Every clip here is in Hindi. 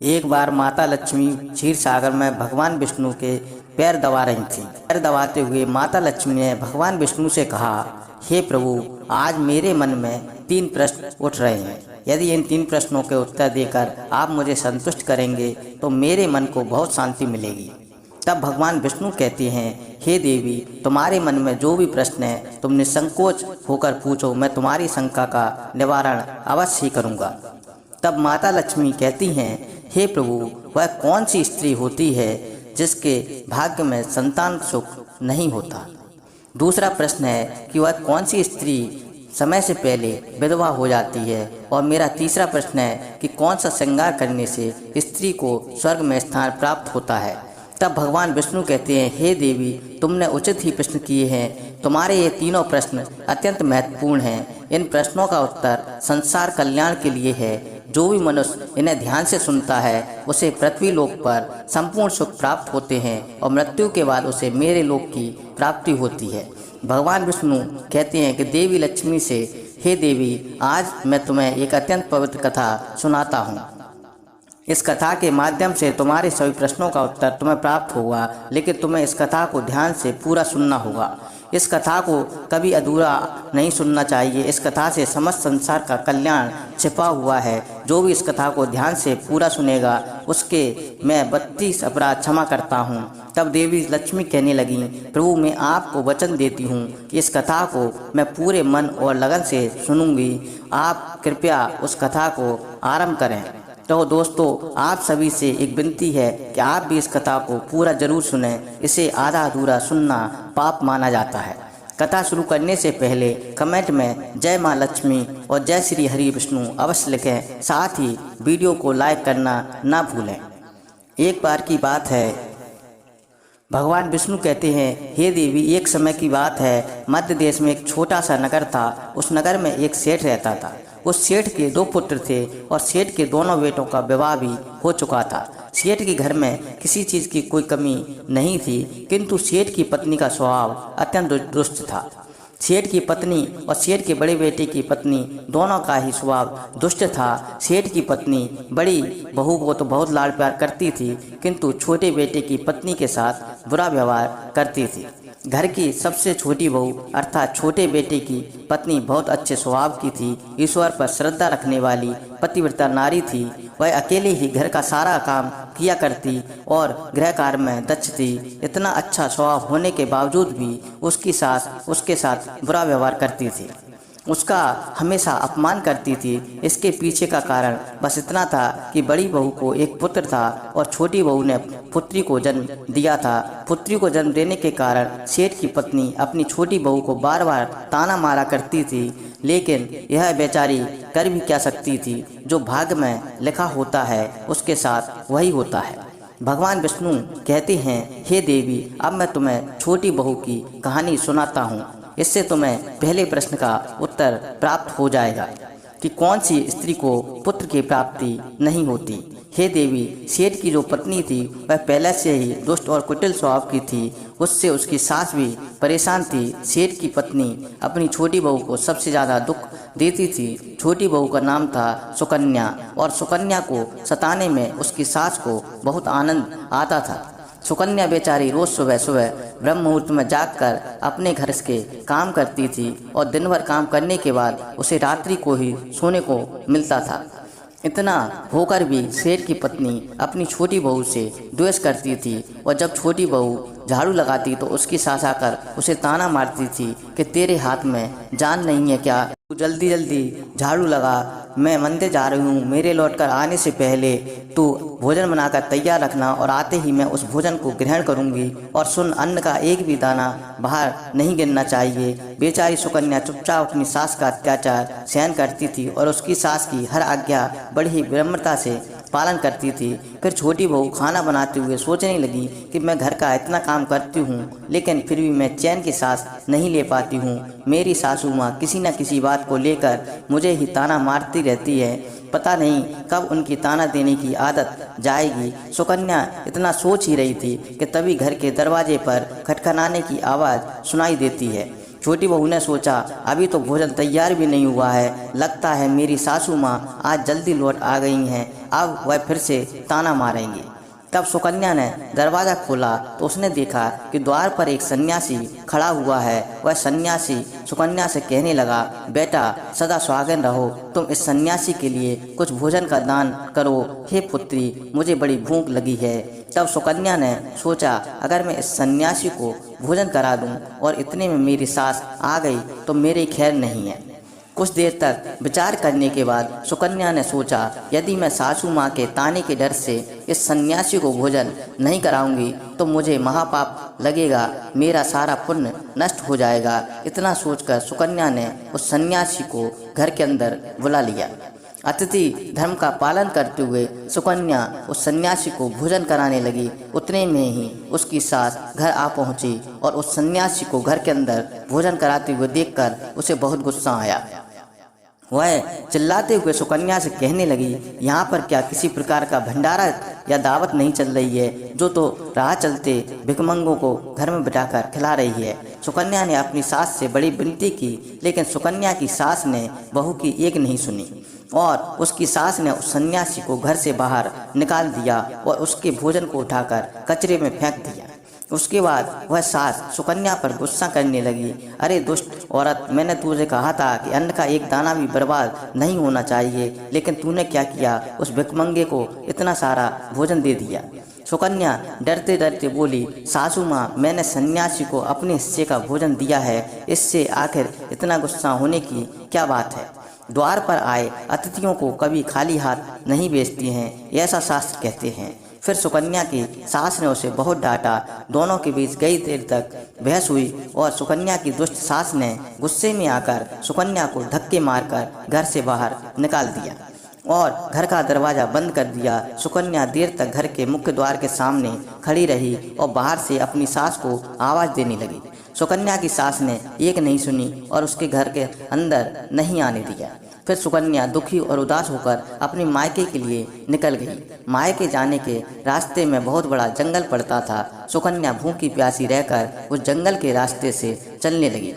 एक बार माता लक्ष्मी क्षीर सागर में भगवान विष्णु के पैर दबा रही थी। पैर दबाते हुए माता लक्ष्मी ने भगवान विष्णु से कहा, हे प्रभु, आज मेरे मन में 3 प्रश्न उठ रहे हैं। यदि इन 3 प्रश्नों के उत्तर देकर आप मुझे संतुष्ट करेंगे तो मेरे मन को बहुत शांति मिलेगी। तब भगवान विष्णु कहते हैं, हे देवी, तुम्हारे मन में जो भी प्रश्न है तुम निसंकोच होकर पूछो, मैं तुम्हारी शंका का निवारण अवश्य ही करूँगा। तब माता लक्ष्मी कहती हैं, हे प्रभु, वह कौन सी स्त्री होती है जिसके भाग्य में संतान सुख नहीं होता। दूसरा प्रश्न है कि वह कौन सी स्त्री समय से पहले विधवा हो जाती है। और मेरा तीसरा प्रश्न है कि कौन सा श्रृंगार करने से स्त्री को स्वर्ग में स्थान प्राप्त होता है। तब भगवान विष्णु कहते हैं, हे देवी, तुमने उचित ही प्रश्न किए हैं। तुम्हारे ये तीनों प्रश्न अत्यंत महत्वपूर्ण हैं। इन प्रश्नों का उत्तर संसार कल्याण के लिए है। जो भी मनुष्य इन्हें ध्यान से सुनता है उसे पृथ्वी लोक पर संपूर्ण सुख प्राप्त होते हैं और मृत्यु के बाद उसे मेरे लोक की प्राप्ति होती है। भगवान विष्णु कहते हैं कि देवी लक्ष्मी से, हे देवी, आज मैं तुम्हें एक अत्यंत पवित्र कथा सुनाता हूँ। इस कथा के माध्यम से तुम्हारे सभी प्रश्नों का उत्तर तुम्हें प्राप्त होगा, लेकिन तुम्हें इस कथा को ध्यान से पूरा सुनना होगा। इस कथा को कभी अधूरा नहीं सुनना चाहिए। इस कथा से समस्त संसार का कल्याण छिपा हुआ है। जो भी इस कथा को ध्यान से पूरा सुनेगा उसके मैं 32 अपराध क्षमा करता हूँ। तब देवी लक्ष्मी कहने लगी, प्रभु, मैं आपको वचन देती हूँ कि इस कथा को मैं पूरे मन और लगन से सुनूंगी। आप कृपया उस कथा को आरंभ करें। तो दोस्तों, आप सभी से एक विनती है कि आप भी इस कथा को पूरा जरूर सुनें। इसे आधा अधूरा सुनना पाप माना जाता है। कथा शुरू करने से पहले कमेंट में जय माँ लक्ष्मी और जय श्री हरि विष्णु अवश्य लिखें। साथ ही वीडियो को लाइक करना ना भूलें। एक बार की बात है, भगवान विष्णु कहते हैं, हे देवी, एक समय की बात है, मध्य देश में एक छोटा सा नगर था। उस नगर में एक सेठ रहता था। उस सेठ के 2 पुत्र थे और सेठ के दोनों बेटों का विवाह भी हो चुका था। सेठ के घर में किसी चीज़ की कोई कमी नहीं थी, किंतु सेठ की पत्नी का स्वभाव अत्यंत दुष्ट था। सेठ की पत्नी और सेठ के बड़े बेटे की पत्नी दोनों का ही स्वभाव दुष्ट था। सेठ की पत्नी बड़ी बहू को तो बहुत लाड प्यार करती थी, किंतु छोटे बेटे की पत्नी के साथ बुरा व्यवहार करती थी। घर की सबसे छोटी बहू अर्थात छोटे बेटे की पत्नी बहुत अच्छे स्वभाव की थी, ईश्वर पर श्रद्धा रखने वाली पतिव्रता नारी थी। वह अकेले ही घर का सारा काम किया करती और गृह कार्य में दक्ष थी। इतना अच्छा स्वभाव होने के बावजूद भी उसकी सास उसके साथ बुरा व्यवहार करती थी, उसका हमेशा अपमान करती थी। इसके पीछे का कारण बस इतना था कि बड़ी बहू को एक पुत्र था और छोटी बहू ने पुत्री को जन्म दिया था। पुत्री को जन्म देने के कारण सेठ की पत्नी अपनी छोटी बहू को बार बार ताना मारा करती थी, लेकिन यह बेचारी कर भी क्या सकती थी। जो भाग्य में लिखा होता है उसके साथ वही होता है। भगवान विष्णु कहते हैं, हे देवी, अब मैं तुम्हें छोटी बहू की कहानी सुनाता हूँ। इससे तुम्हें पहले प्रश्न का उत्तर प्राप्त हो जाएगा कि कौन सी स्त्री को पुत्र की प्राप्ति नहीं होती। हे देवी, सेठ की जो पत्नी थी वह पहले से ही दुष्ट और कुटिल स्वभाव की थी। उससे उसकी सास भी परेशान थी। सेठ की पत्नी अपनी छोटी बहू को सबसे ज़्यादा दुख देती थी। छोटी बहू का नाम था सुकन्या और सुकन्या को सताने में उसकी सास को बहुत आनंद आता था। सुकन्या बेचारी रोज सुबह सुबह ब्रह्म मुहूर्त में जागकर अपने घर के काम करती थी और दिन भर काम करने के बाद उसे रात्रि को ही सोने को मिलता था। इतना होकर भी सेठ की पत्नी अपनी छोटी बहू से द्वेष करती थी और जब छोटी बहू झाड़ू लगाती तो उसकी सास आकर उसे ताना मारती थी कि तेरे हाथ में जान नहीं है क्या, तू जल्दी जल्दी झाड़ू लगा, मैं मंदिर जा रही हूँ, मेरे लौटकर आने से पहले तू भोजन बनाकर तैयार रखना और आते ही मैं उस भोजन को ग्रहण करूँगी। और सुन, अन्न का एक भी दाना बाहर नहीं गिरना चाहिए। बेचारी सुकन्या चुपचाप अपनी सास का अत्याचार सहन करती थी और उसकी सास की हर आज्ञा बड़ी ही विनम्रता से पालन करती थी। फिर छोटी बहू खाना बनाते हुए सोचने लगी कि मैं घर का इतना काम करती हूँ, लेकिन फिर भी मैं चैन की सांस नहीं ले पाती हूँ। मेरी सासू माँ किसी न किसी बात को लेकर मुझे ही ताना मारती रहती है। पता नहीं कब उनकी ताना देने की आदत जाएगी। सुकन्या इतना सोच ही रही थी कि तभी घर के दरवाजे पर खटखटाने की आवाज़ सुनाई देती है। छोटी बहू ने सोचा अभी तो भोजन तैयार भी नहीं हुआ है, लगता है मेरी सासू माँ आज जल्दी लौट आ गई हैं। अब वह फिर से ताना मारेंगे। तब सुकन्या ने दरवाज़ा खोला तो उसने देखा कि द्वार पर एक सन्यासी खड़ा हुआ है। वह सन्यासी सुकन्या से कहने लगा, बेटा सदा सुहागन रहो, तुम इस सन्यासी के लिए कुछ भोजन का दान करो। हे पुत्री, मुझे बड़ी भूख लगी है। तब सुकन्या ने सोचा, अगर मैं इस सन्यासी को भोजन करा दूं और इतने में मेरी सास आ गई तो मेरी खैर नहीं है। कुछ देर तक विचार करने के बाद सुकन्या ने सोचा, यदि मैं सासू माँ के ताने के डर से इस सन्यासी को भोजन नहीं कराऊंगी तो मुझे महापाप लगेगा, मेरा सारा पुण्य नष्ट हो जाएगा। इतना सोचकर सुकन्या ने उस सन्यासी को घर के अंदर बुला लिया। अतिथि धर्म का पालन करते हुए सुकन्या उस सन्यासी को भोजन कराने लगी। उतने में ही उसकी सास घर आ पहुंची और उस सन्यासी को घर के अंदर भोजन कराते हुए देखकर उसे बहुत गुस्सा आया। वह चिल्लाते हुए सुकन्या से कहने लगी, यहाँ पर क्या किसी प्रकार का भंडारा या दावत नहीं चल रही है, जो तो राह चलते भिखमंगों को घर में बिठाकर खिला रही है। सुकन्या ने अपनी सास से बड़ी विनती की, लेकिन सुकन्या की सास ने बहू की एक नहीं सुनी और उसकी सास ने उस सन्यासी को घर से बाहर निकाल दिया और उसके भोजन को उठाकर कचरे में फेंक दिया। उसके बाद वह सास सुकन्या पर गुस्सा करने लगी, अरे दुष्ट औरत, मैंने तुझे कहा था कि अन्न का एक दाना भी बर्बाद नहीं होना चाहिए, लेकिन तूने क्या किया, उस भिखमंगे को इतना सारा भोजन दे दिया। सुकन्या डरते डरते बोली, सासू माँ, मैंने सन्यासी को अपने हिस्से का भोजन दिया है, इससे आखिर इतना गुस्सा होने की क्या बात है। द्वार पर आए अतिथियों को कभी खाली हाथ नहीं भेजती हैं, ऐसा शास्त्र कहते हैं। फिर सुकन्या की सास ने उसे बहुत डांटा। दोनों के बीच कई देर तक बहस हुई और सुकन्या की दुष्ट सास ने गुस्से में आकर सुकन्या को धक्के मारकर घर से बाहर निकाल दिया और घर का दरवाज़ा बंद कर दिया। सुकन्या देर तक घर के मुख्य द्वार के सामने खड़ी रही और बाहर से अपनी सास को आवाज़ देने लगी। सुकन्या की सास ने एक नहीं सुनी और उसके घर के अंदर नहीं आने दिया। फिर सुकन्या दुखी और उदास होकर अपने मायके के लिए निकल गई। मायके जाने के रास्ते में बहुत बड़ा जंगल पड़ता था। सुकन्या भूखी प्यासी रहकर उस जंगल के रास्ते से चलने लगी।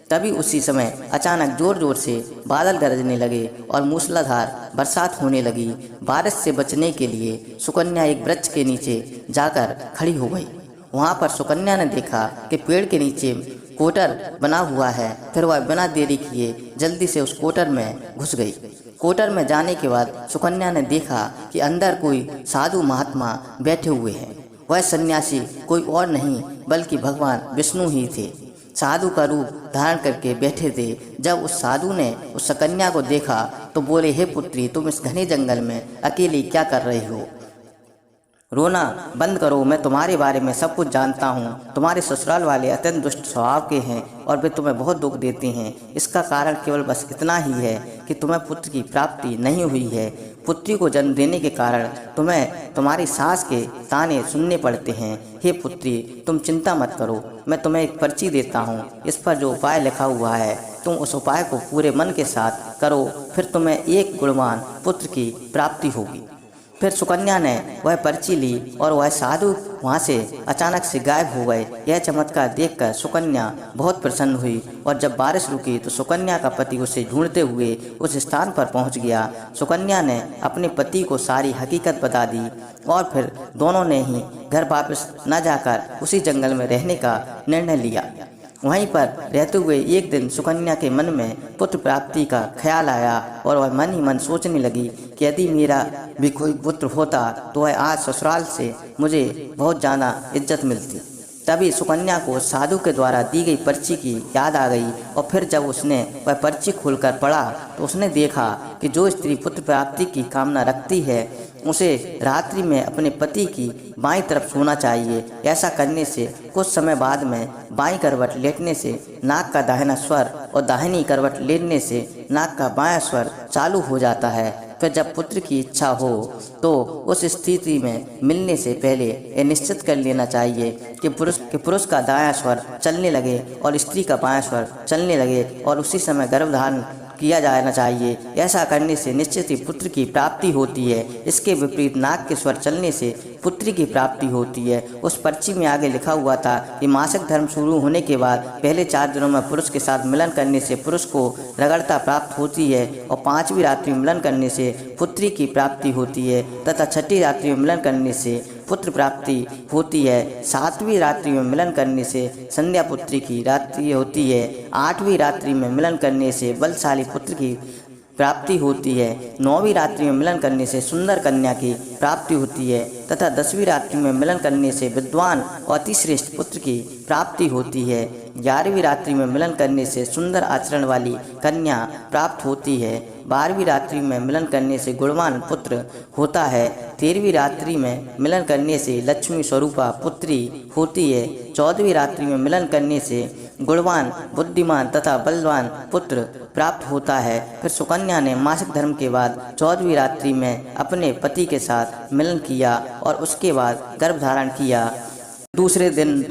तभी उसी समय अचानक जोर जोर से बादल गरजने लगे और मूसलाधार बरसात होने लगी। बारिश से बचने के लिए सुकन्या एक वृक्ष के नीचे जाकर खड़ी हो गई। वहाँ पर सुकन्या ने देखा कि पेड़ के नीचे कोटर बना हुआ है। फिर वह बिना देरी किए जल्दी से उस कोटर में घुस गई। कोटर में जाने के बाद सुकन्या ने देखा कि अंदर कोई साधु महात्मा बैठे हुए हैं। वह सन्यासी कोई और नहीं बल्कि भगवान विष्णु ही थे। साधु का रूप धारण करके बैठे थे। जब उस साधु ने उस सुकन्या को देखा तो बोले, हे पुत्री, तुम इस घने जंगल में अकेली क्या कर रही हो? रोना बंद करो, मैं तुम्हारे बारे में सब कुछ जानता हूँ। तुम्हारे ससुराल वाले अत्यंत दुष्ट स्वभाव के हैं और वे तुम्हें बहुत दुख देते हैं। इसका कारण केवल बस इतना ही है कि तुम्हें पुत्र की प्राप्ति नहीं हुई है। पुत्री को जन्म देने के कारण तुम्हें तुम्हारी सास के ताने सुनने पड़ते हैं। हे पुत्री, तुम चिंता मत करो, मैं तुम्हें एक पर्ची देता हूँ। इस पर जो उपाय लिखा हुआ है, तुम उस उपाय को पूरे मन के साथ करो, फिर तुम्हें एक गुणवान पुत्र की प्राप्ति होगी। फिर सुकन्या ने वह पर्ची ली और वह साधु वहाँ से अचानक से गायब हो गए। यह चमत्कार देखकर सुकन्या बहुत प्रसन्न हुई और जब बारिश रुकी तो सुकन्या का पति उसे ढूंढते हुए उस स्थान पर पहुँच गया। सुकन्या ने अपने पति को सारी हकीकत बता दी और फिर दोनों ने ही घर वापस न जाकर उसी जंगल में रहने का निर्णय लिया। वहीं पर रहते हुए एक दिन सुकन्या के मन में पुत्र प्राप्ति का ख्याल आया और वह मन ही मन सोचने लगी कि यदि मेरा भी कोई पुत्र होता तो वह आज ससुराल से मुझे बहुत ज़्यादा इज्जत मिलती। तभी सुकन्या को साधु के द्वारा दी गई पर्ची की याद आ गई और फिर जब उसने वह पर्ची खोलकर पढ़ा तो उसने देखा कि जो स्त्री पुत्र प्राप्ति की कामना रखती है उसे रात्रि में अपने पति की बाईं तरफ सोना चाहिए। ऐसा करने से कुछ समय बाद में बाईं करवट लेटने से नाक का दाहिना स्वर और दाहिनी करवट लेटने से नाक का बायां स्वर चालू हो जाता है। फिर जब पुत्र की इच्छा हो तो उस स्थिति में मिलने से पहले यह निश्चित कर लेना चाहिए कि पुरुष का दायां स्वर चलने लगे और स्त्री का बायां स्वर चलने लगे और उसी समय गर्भधारण किया जाना चाहिए। ऐसा करने से निश्चित ही पुत्र की प्राप्ति होती है। इसके विपरीत नाक के स्वर चलने से पुत्री की प्राप्ति होती है। उस पर्ची में आगे लिखा हुआ था कि मासिक धर्म शुरू होने के बाद पहले 4 दिनों में पुरुष के साथ मिलन करने से पुरुष को रगड़ता प्राप्त होती है और 5वीं रात्रि में मिलन करने से पुत्री की प्राप्ति होती है तथा 6ठी रात्रि में मिलन करने से पुत्र प्राप्ति होती है। 7वीं रात्रि में मिलन करने से संध्या पुत्री की रात्रि होती है। 8वीं रात्रि में मिलन करने से बलशाली पुत्र की प्राप्ति होती है। 9वीं रात्रि में मिलन करने से सुंदर कन्या की प्राप्ति होती है तथा 10वीं रात्रि में मिलन करने से विद्वान और अतिश्रेष्ठ पुत्र की प्राप्ति होती है। 11वीं रात्रि में मिलन करने से सुंदर आचरण वाली कन्या प्राप्त होती है। 12वीं रात्रि में मिलन करने से गुणवान पुत्र होता है। 13वीं रात्रि में मिलन करने से लक्ष्मी स्वरूपा पुत्री होती है। 14वीं रात्रि में मिलन करने से गुणवान, बुद्धिमान तथा बलवान पुत्र प्राप्त होता है। फिर सुकन्या ने मासिक धर्म के बाद 14वीं रात्रि में अपने पति के साथ मिलन किया और उसके बाद गर्भ धारण किया। दूसरे दिन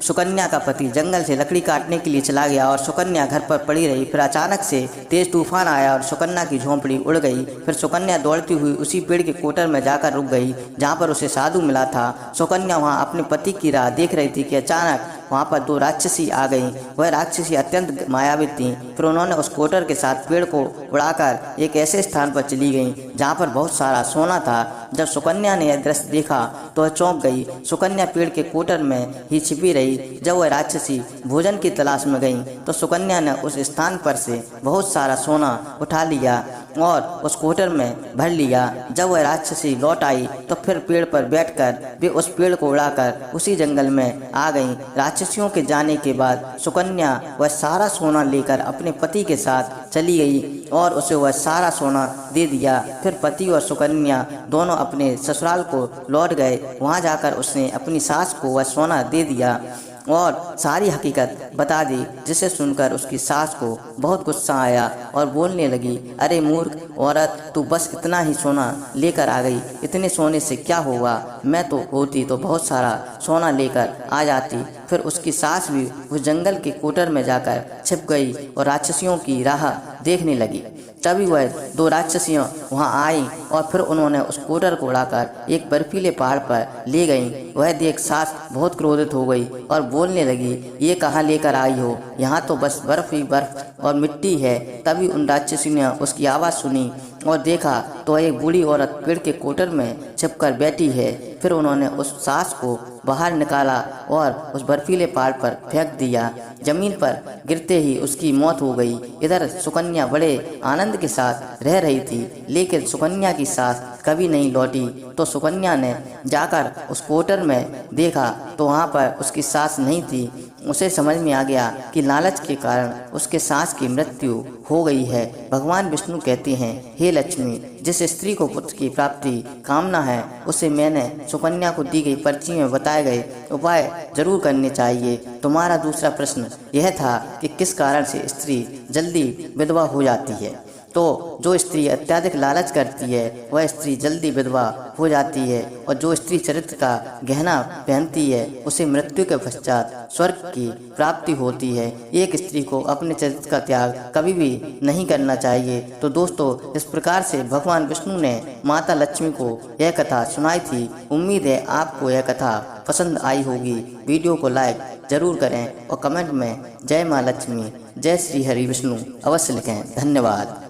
सुकन्या का पति जंगल से लकड़ी काटने के लिए चला गया और सुकन्या घर पर पड़ी रही। फिर अचानक से तेज तूफान आया और सुकन्या की झोंपड़ी उड़ गई। फिर सुकन्या दौड़ती हुई उसी पेड़ के कोटर में जाकर रुक गई जहाँ पर उसे साधु मिला था। सुकन्या वहाँ अपने पति की राह देख रही थी कि अचानक वहाँ पर 2 राक्षसी आ गईं। वह राक्षसी अत्यंत मायावी थीं। फिर उन्होंने उस कोटर के साथ पेड़ को उड़ाकर एक ऐसे स्थान पर चली गईं जहाँ पर बहुत सारा सोना था। जब सुकन्या ने यह दृश्य देखा तो वह चौंक गई। सुकन्या पेड़ के कोटर में ही छिपी रही। जब वह राक्षसी भोजन की तलाश में गईं तो सुकन्या ने उस स्थान पर से बहुत सारा सोना उठा लिया और उस कोटर में भर लिया। जब वह राक्षसी लौट आई तो फिर पेड़ पर बैठकर वे उस पेड़ को उड़ाकर उसी जंगल में आ गईं। राक्षसियों के जाने के बाद सुकन्या वह सारा सोना लेकर अपने पति के साथ चली गई और उसे वह सारा सोना दे दिया। फिर पति और सुकन्या दोनों अपने ससुराल को लौट गए। वहां जाकर उसने अपनी सास को वह सोना दे दिया और सारी हकीकत बता दी, जिसे सुनकर उसकी सास को बहुत गुस्सा आया और बोलने लगी, अरे मूर्ख औरत, तू बस इतना ही सोना लेकर आ गई। इतने सोने से क्या होगा? मैं तो होती तो बहुत सारा सोना लेकर आ जाती। फिर उसकी सास भी उस जंगल के कोटर में जाकर छिप गई और राक्षसियों की राह देखने लगी। तभी वह 2 राक्षसियां वहां आईं और फिर उन्होंने उस कोटर को उड़ाकर एक बर्फीले पहाड़ पर ले गईं। वह देख सास बहुत क्रोधित हो गई और बोलने लगी, ये कहाँ लेकर आई हो? यहाँ तो बस बर्फ ही बर्फ और मिट्टी है। तभी उन राक्षसियों ने उसकी आवाज़ सुनी और देखा तो एक बूढ़ी औरत पेड़ के कोटर में छिपकर बैठी है। फिर उन्होंने उस सास को बाहर निकाला और उस बर्फीले पहाड़ पर फेंक दिया। जमीन पर गिरते ही उसकी मौत हो गई। इधर सुकन्या बड़े आनंद के साथ रह रही थी, लेकिन सुकन्या की सास कभी नहीं लौटी। तो सुकन्या ने जाकर उस कोटर में देखा तो वहाँ पर उसकी सास नहीं थी। उसे समझ में आ गया कि लालच के कारण उसके सास की मृत्यु हो गई है। भगवान विष्णु कहते हैं, हे लक्ष्मी, जिस स्त्री को पुत्र की प्राप्ति कामना है उसे मैंने सुकन्या को दी गई पर्ची में बताए गए उपाय जरूर करने चाहिए। तुम्हारा दूसरा प्रश्न यह था कि किस कारण से स्त्री जल्दी विधवा हो जाती है। तो जो स्त्री अत्यधिक लालच करती है वह स्त्री जल्दी विधवा हो जाती है, और जो स्त्री चरित्र का गहना पहनती है उसे मृत्यु के पश्चात स्वर्ग की प्राप्ति होती है। एक स्त्री को अपने चरित्र का त्याग कभी भी नहीं करना चाहिए। तो दोस्तों, इस प्रकार से भगवान विष्णु ने माता लक्ष्मी को यह कथा सुनाई थी। उम्मीद है आपको यह कथा पसंद आई होगी। वीडियो को लाइक जरूर करें और कमेंट में जय माँ लक्ष्मी, जय श्री हरि विष्णु अवश्य लिखें। धन्यवाद।